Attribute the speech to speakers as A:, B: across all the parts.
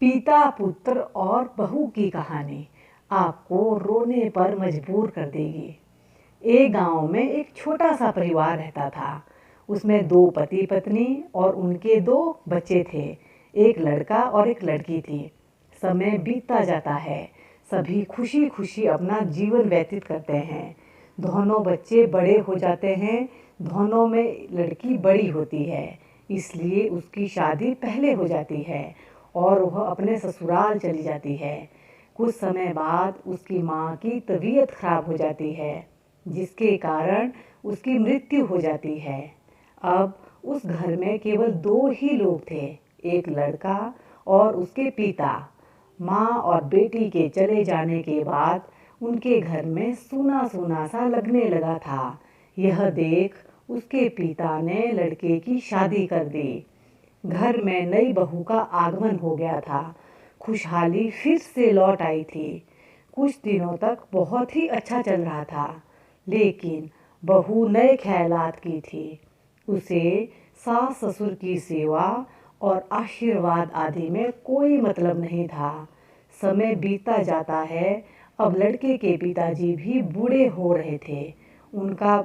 A: पिता पुत्र और बहू की कहानी आपको रोने पर मजबूर कर देगी। एक गांव में एक छोटा सा परिवार रहता था। उसमें दो पति पत्नी और उनके दो बच्चे थे। एक लड़का और एक लड़की थी। समय बीतता जाता है, सभी खुशी खुशी अपना जीवन व्यतीत करते हैं। दोनों बच्चे बड़े हो जाते हैं। दोनों में लड़की बड़ी होती है, इसलिए उसकी शादी पहले हो जाती है और वह अपने ससुराल चली जाती है। कुछ समय बाद उसकी माँ की तबीयत खराब हो जाती है, जिसके कारण उसकी मृत्यु हो जाती है। अब उस घर में केवल दो ही लोग थे, एक लड़का और उसके पिता। माँ और बेटी के चले जाने के बाद उनके घर में सूना सूना सा लगने लगा था। यह देख उसके पिता ने लड़के की शादी कर दी। घर में नई बहू का आगमन हो गया था। खुशहाली फिर से लौट आई थी। कुछ दिनों तक बहुत ही अच्छा चल रहा था, लेकिन बहू नए ख्यालात की थी। उसे सास ससुर की सेवा और आशीर्वाद आदि में कोई मतलब नहीं था। समय बीतता जाता है। अब लड़के के पिताजी भी बूढ़े हो रहे थे। उनका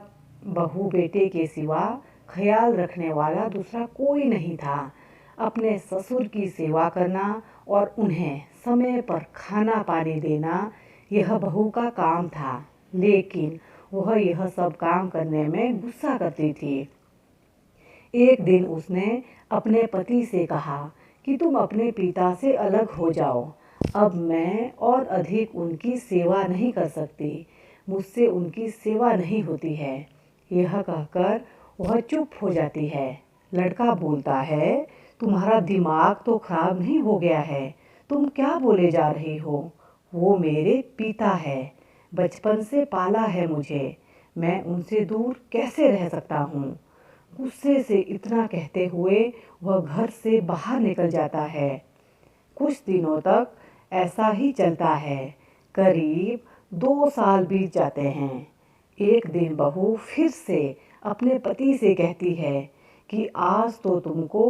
A: बहू बेटे के सिवा ख्याल रखने वाला दूसरा कोई नहीं था। अपने ससुर की सेवा करना और उन्हें समय पर खाना पानी देना यह बहू का काम था, लेकिन वह यह सब काम करने में गुस्सा करती थी। एक दिन उसने अपने पति से कहा कि तुम अपने पिता से अलग हो जाओ। अब मैं और अधिक उनकी सेवा नहीं कर सकती। मुझसे उनकी सेवा नहीं होती है। यह कहकर वह चुप हो जाती है। लड़का बोलता है, तुम्हारा दिमाग तो खराब नहीं हो गया है? तुम क्या बोले जा रही हो? वो मेरे पिता है, बचपन से पाला है मुझे। मैं उनसे दूर कैसे रह सकता हूँ? गुस्से से इतना कहते हुए वह घर से बाहर निकल जाता है। कुछ दिनों तक ऐसा ही चलता है। करीब 2 साल बीत जाते हैं। एक दिन बहू फिर से अपने पति से कहती है कि आज तो तुमको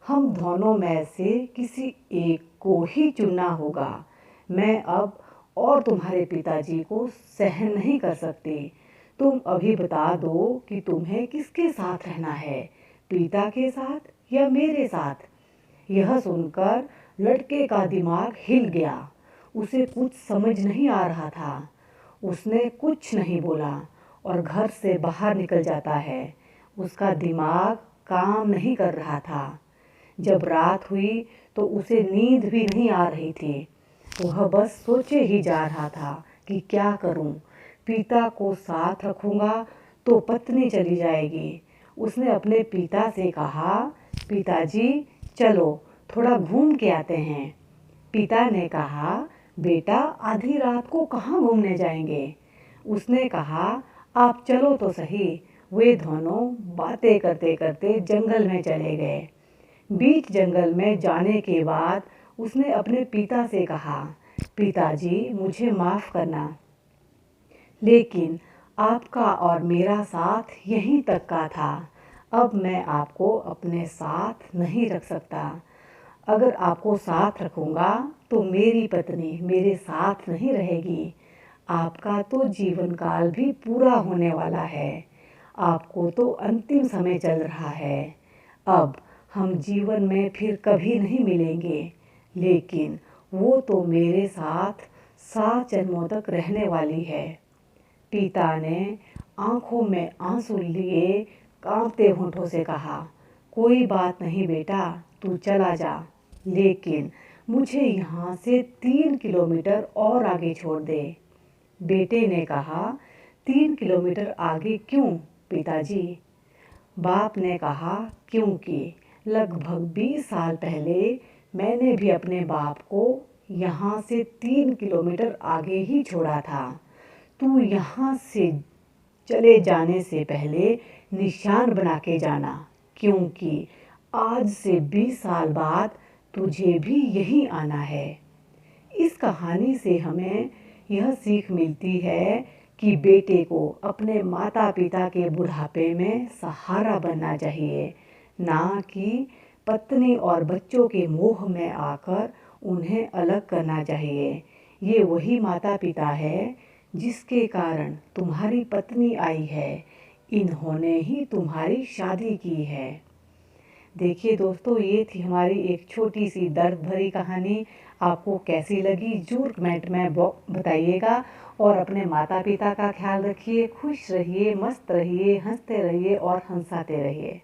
A: हम दोनों में से किसी एक को ही चुनना होगा। मैं अब और तुम्हारे पिताजी को सहन नहीं कर सकती। तुम अभी बता दो कि तुम्हें किसके साथ रहना है, पिता के साथ या मेरे साथ? यह सुनकर लड़के का दिमाग हिल गया। उसे कुछ समझ नहीं आ रहा था। उसने कुछ नहीं बोला और घर से बाहर निकल जाता है। उसका दिमाग काम नहीं कर रहा था। जब रात हुई तो उसे नींद भी नहीं आ रही थी। वह बस सोचे ही जा रहा था कि क्या करूं? पिता को साथ रखूंगा तो पत्नी चली जाएगी। उसने अपने पिता से कहा, पिताजी चलो थोड़ा घूम के आते हैं। पिता ने कहा, बेटा आधी रात को कहाँ घूमने जाएंगे? उसने कहा, आप चलो तो सही। वे दोनों बातें करते करते जंगल में चले गए। बीच जंगल में जाने के बाद उसने अपने पिता से कहा, पिताजी मुझे माफ़ करना, लेकिन आपका और मेरा साथ यहीं तक का था। अब मैं आपको अपने साथ नहीं रख सकता। अगर आपको साथ रखूँगा तो मेरी पत्नी मेरे साथ नहीं रहेगी। आपका तो जीवन काल भी पूरा होने वाला है। आपको तो अंतिम समय चल रहा है। अब हम जीवन में फिर कभी नहीं मिलेंगे, लेकिन वो तो मेरे साथ 7 जन्मों तक रहने वाली है। पिता ने आंखों में आंसू लिए कांपते होठों से कहा, कोई बात नहीं बेटा, तू चला जा, लेकिन मुझे यहाँ से 3 किलोमीटर और आगे छोड़ दे। बेटे ने कहा, 3 किलोमीटर आगे क्यों पिताजी? बाप ने कहा, क्योंकि लगभग 20 साल पहले मैंने भी अपने बाप को यहाँ से 3 किलोमीटर आगे ही छोड़ा था। तू यहाँ से चले जाने से पहले निशान बना के जाना, क्योंकि आज से 20 साल बाद तुझे भी यहीं आना है। इस कहानी से हमें यह सीख मिलती है कि बेटे को अपने माता पिता के बुढ़ापे में सहारा बनना चाहिए, ना कि पत्नी और बच्चों के मोह में आकर उन्हें अलग करना चाहिए। ये वही माता पिता है जिसके कारण तुम्हारी पत्नी आई है। इन्होंने ही तुम्हारी शादी की है। देखिए दोस्तों, ये थी हमारी एक छोटी सी दर्द भरी कहानी। आपको कैसी लगी ज़रूर कमेंट में बताइएगा। और अपने माता पिता का ख्याल रखिए, खुश रहिए, मस्त रहिए, हंसते रहिए और हंसाते रहिए।